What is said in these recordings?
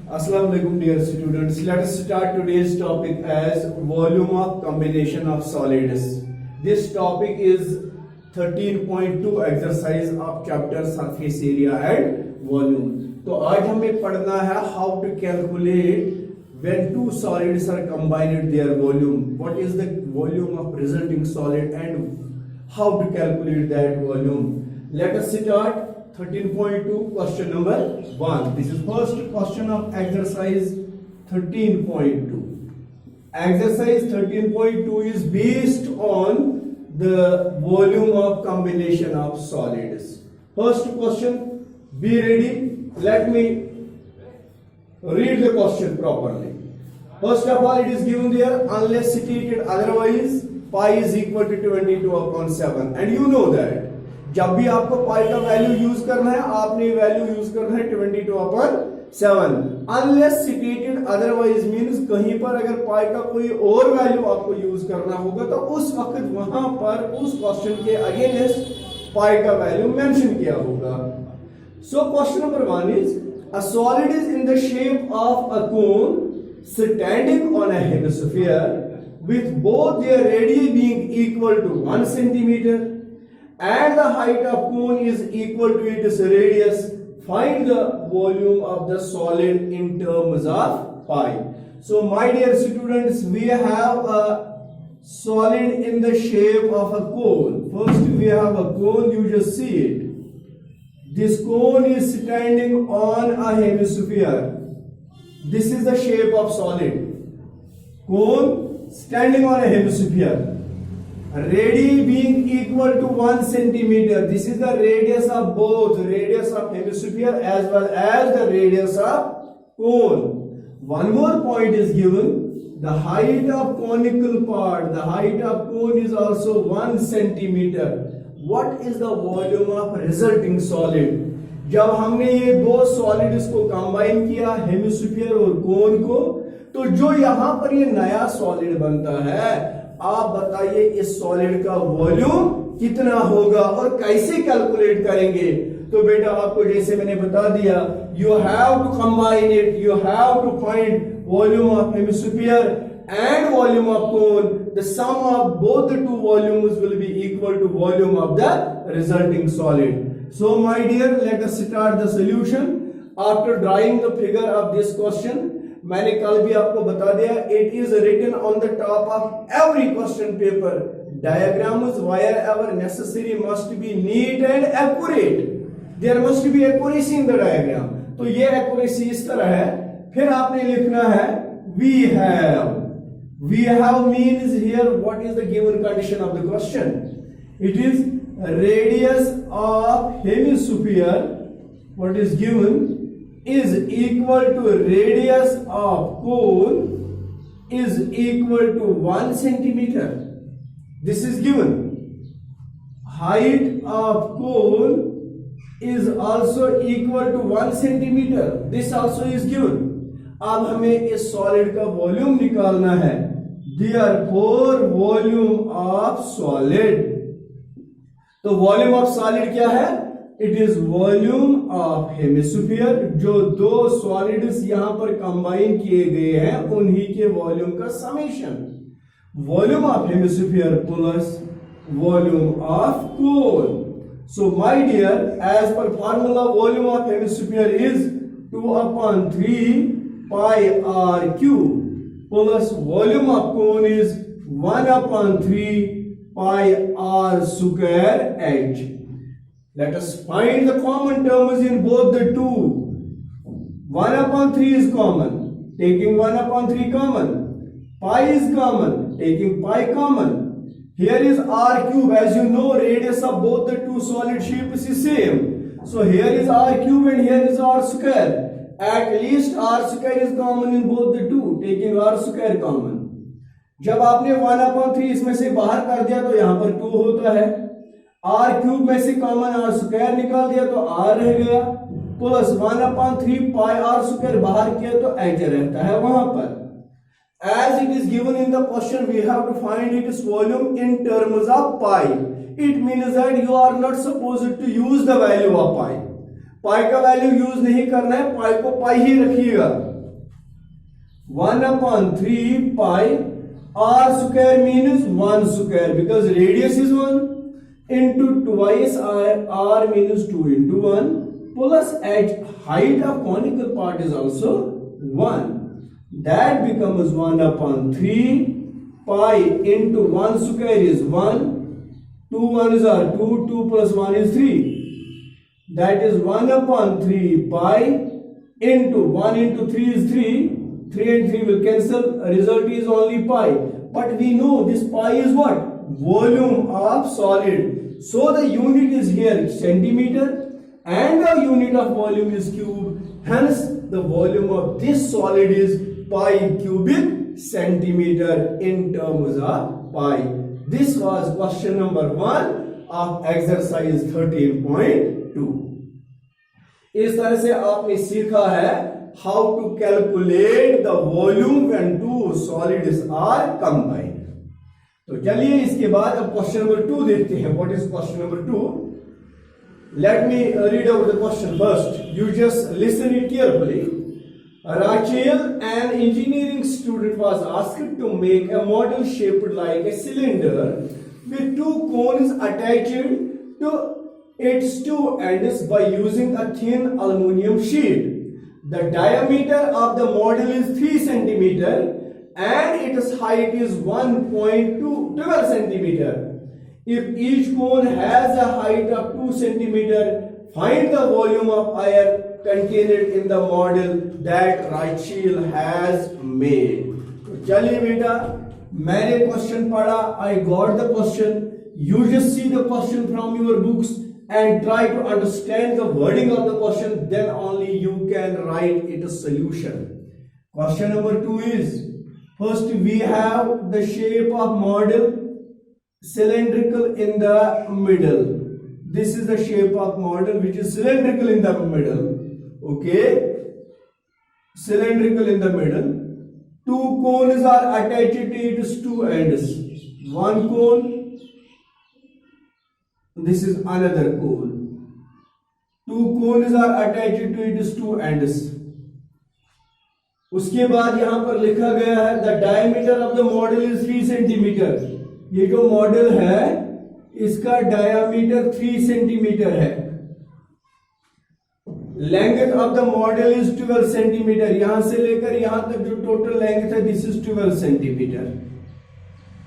Assalamu alaikum dear students. Let us start today's topic as volume of combination of solids. This topic is 13.2 exercise of chapter surface area and volume. तो आज हमें पढ़ना है how to calculate when two solids are combined their volume. What is the volume of resulting solid and how to calculate that volume. Let us start 13.2 question number 1. This is first question of exercise 13.2. Exercise 13.2 is based on the volume of combination of solids. First question, be ready. Let me read the question properly. First of all, it is given there, unless stated otherwise, pi is equal to 22/7. And you know that जब भी आपको पाई का value use करना है, आपने value use करना है 22/7. Unless stated otherwise means कहीं पर अगर पाई का कोई और वैल्यू आपको यूज करना होगा तो उस वक्त वहां पर उस क्वेश्चन के अगेंस्ट पाई का वैल्यू मेंशन किया होगा. So question number 1 is a solid is in the shape of a cone standing on a hemisphere with both their radii being equal to 1 centimeter and the height of cone is equal to its radius. Find the volume of the solid in terms of pi. So my dear students, we have a solid in the shape of a cone. First we have a cone, you just see it. This cone is standing on a hemisphere. This is the shape of solid. Cone standing on a hemisphere. Radii being equal to 1 centimeter. This is the radius of both, radius of hemisphere as well as the radius of cone. One more point is given, the height of conical part, the height of cone is also 1 centimeter. What is the volume of resulting solid? जब हमने ये दो solids को combine किया, hemisphere और कोन को, तो जो यहां पर ये नया सॉलिड बनता है, आप बताइए इस सॉलिड का वॉल्यूम कितना होगा और कैसे कैलकुलेट करेंगे. तो बेटा आपको जैसे मैंने बता दिया, you have to combine it, you have to find volume of hemisphere and volume of cone. The sum of both the two volumes will be equal to volume of the resulting solid. So my dear, let us start the solution. After drawing the figure of this question, मैंने कल भी आपको बता दिया, it is written on the top of every question paper. Diagrams wherever necessary must be neat and accurate. There must be accuracy in the diagram. तो ये accuracy इस तरह है. फिर आपने लिखना है we have. We have means here what is the given condition of the question. It is radius of hemisphere, what is given, is equal to radius of cone is equal to 1 centimeter. This is given. Height of cone is also equal to 1 centimeter. This also is given. अब हमें इस solid का volume निकालना है. Therefore volume of solid, तो volume of solid क्या है? It is volume of hemisphere. जो दो सॉलिड्स यहां पर कंबाइन किए गए हैं उन्हीं के वॉल्यूम का summation. Volume of hemisphere plus volume of cone. So my dear, as per formula volume of hemisphere is 2/3 pi r cube plus volume of cone is 1/3 pi r square h. Let us find the common terms in both the two. 1/3 is common, taking 1/3 common. Pi is common, taking pi common. Here is r cube. As you know, radius of both the two solid shapes is same. So here is r cube and here is r square. At least r square is common in both the two, taking r square common. जब आपने 1/3 इसमें से बाहर कर दिया तो यहां पर 2 होता है. r क्यूब में से कॉमन r स्क्वायर निकाल दिया तो r रह गया, प्लस 1/3 पाई r स्क्वायर बाहर किया तो h रहता है वहां पर. As it is given in the question, we have to find its volume in terms of pi. It means that you are not supposed to use the value of pi. पाई का value use नहीं करना है, पाई को पाई ही रखिएगा. 1/3 pi r square means 1 square because radius is 1 into twice r means 2 into 1 plus h height of conical part is also 1. That becomes 1/3 pi into 1 square is 1. 2 1s are 2, 2 plus 1 is 3. That is 1/3 pi into 1 into 3 is 3. 3 and 3 will cancel. Result is only pi. But we know this pi is what? Volume of solid. So the unit is here centimeter and the unit of volume is cube. Hence the volume of this solid is pi cubic centimeter in terms of pi. This was question number 1 of exercise 13.2. इस तरह से आपने सीखा है how to calculate the volume when two solids are combined. तो चलिए इसके बाद अब क्वेश्चन नंबर 2 देखते हैं. What is question number 2? Let me read out the question first. You just listen it carefully. Rachel, an engineering student, was asked to make a model shaped like a cylinder with 2 cones attached to its 2 ends by using a thin aluminum sheet. The diameter of the model is 3 centimeter and its height is 1.12 centimeter. If each cone has a height of 2 centimeter, find the volume of air contained in the model that Rachel has made. तो चलिए बेटा, मैंने question पढ़ा. I got the question. You just see the question from your books and try to understand the wording of the question. Then only you can write it a solution. Question number 2 is, first we have the shape of model cylindrical in the middle. This is the shape of model which is cylindrical in the middle. Okay, cylindrical in the middle. 2 cones are attached to its 2 ends. 1 cone, this is another cone. 2 cones are attached to its 2 ends. उसके बाद यहां पर लिखा गया है the diameter of the model is 3 centimeter. ये जो model है इसका डायमीटर 3 सेंटीमीटर है. Length of the model is 12 centimetre. यहां से लेकर यहां तक जो टोटल लेंथ है this is 12 centimetre.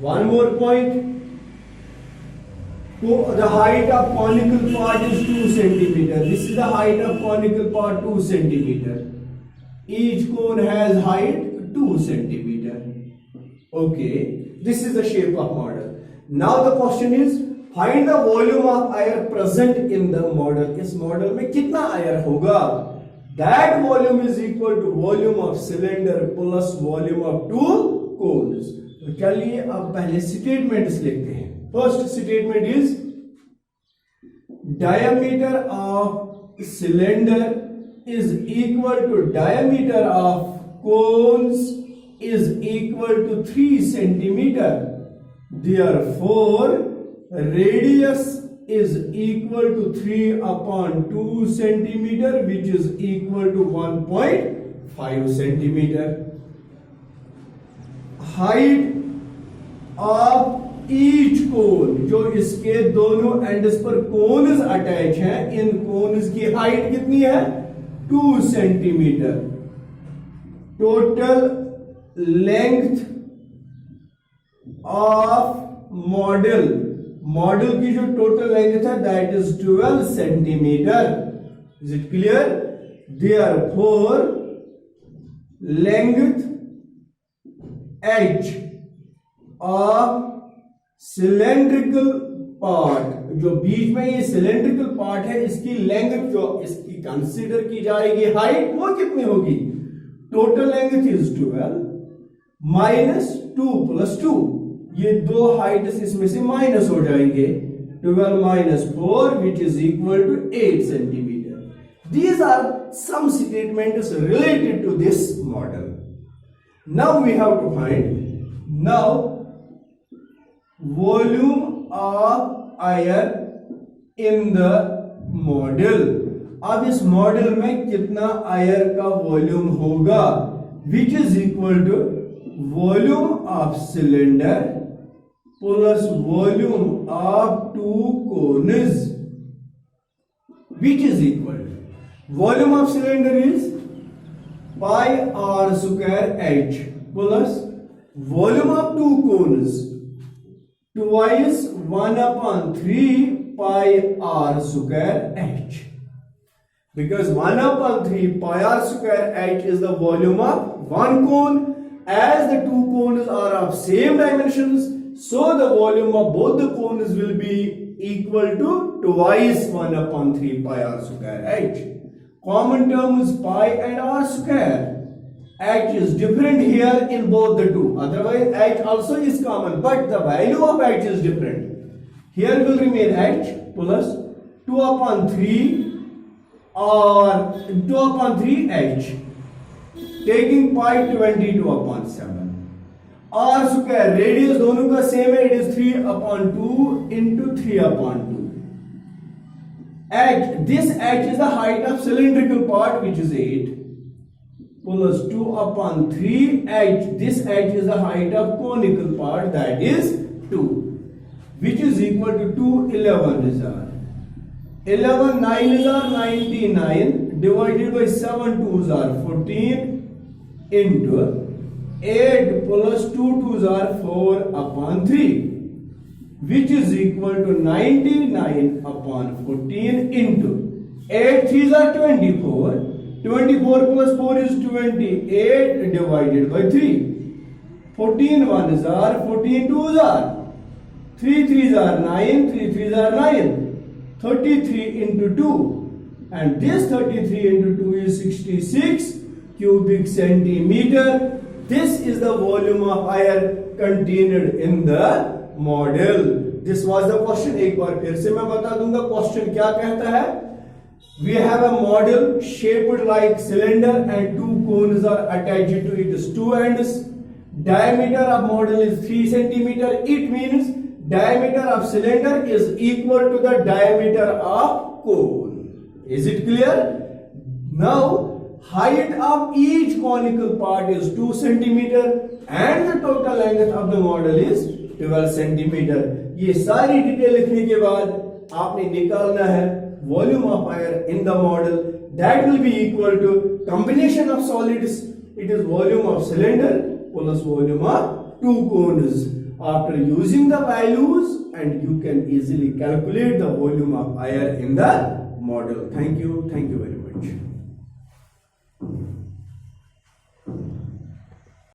One more point, the height of conical part is 2 centimetre. This is the height of conical part 2 centimetre. Each cone has height 2 centimetre. Okay, this is the shape of model. Now the question is find the volume of air present in the model. इस model में कितना air होगा? That volume is equal to volume of cylinder plus volume of 2 cones. तो चलिए अब पहले statements लिखते हैं. First statement is diameter of cylinder is equal to diameter of cones is equal to 3 centimeter. Therefore, radius is equal to 3/2 centimeter, which is equal to 1.5 centimeter. Height of each cone, जो इसके दोनों ends पर cons attach हैं, इन cons की height कितनी है? 2 centimetre. Total length of model, model की जो टोटल लेंथ है that is 12 centimetre. Is it clear? Therefore length H of cylindrical part, जो बीच में ये सिलेंड्रिकल पार्ट है, इसकी लेंथ जो इसकी कंसीडर की जाएगी हाइट, वो कितनी होगी? Total length is 12 minus 2 plus 2. ये दो हाइट इसमें से माइनस हो जाएंगे. 12 minus 4 which is equal to 8 centimeter. These are some statements related to this model. Now we have to find now volume of air in the model. अब इस model में कितना एयर का वॉल्यूम होगा? which is equal to volume of cylinder plus volume of two cones, which is equal to volume of cylinder is pi r square h plus volume of two cones twice 1 upon 3 pi r square h. Because 1 upon 3 pi r square h is the volume of one cone. As the two cones are of same dimensions, so the volume of both the cones will be equal to twice 1 upon 3 pi r square h. Common term is pi and r square. H is different here in both the two. Otherwise, h also is common, but the value of h is different. Here will remain h plus 2 upon 3 or 2 upon 3 h, taking pi 22 upon 7. R square radius दोनों का same है, it is 3 upon 2 into 3 upon 2. H, this h is the height of cylindrical part, which is 8, plus 2 upon 3 h, this h is the height of conical part, that is 2, which is equal to 2 11 is r. 11 9 is r 99 divided by 7 2s are 14 into 8 plus 2 2s are 4 upon 3, which is equal to 99 upon 14 into 8 3s are 24. 24 plus 4 is 28 divided by 3. 14 1 is r, 14 2s are 3 3s are 9, 3 3s are 9. 33 into 2, and this 33 into 2 is 66 cubic centimeter. This is the volume of air contained in the model. This was the question. एक बार फिर से मैं बता दूंगा question क्या कहता है. We have a model shaped like cylinder and two cones are attached to its two ends. Diameter of model is 3 centimeter. It means diameter of cylinder is equal to the diameter of cone. Is it clear? Now, height of each conical part is 2 centimeter and the total length of the model is 12 centimeter. ये सारी detail लिखने के बाद आपने निकालना है volume of air in the model. That will be equal to combination of solids. It is volume of cylinder plus volume of two cones. After using the values, and you can easily calculate the volume of air in the model. Thank you very much.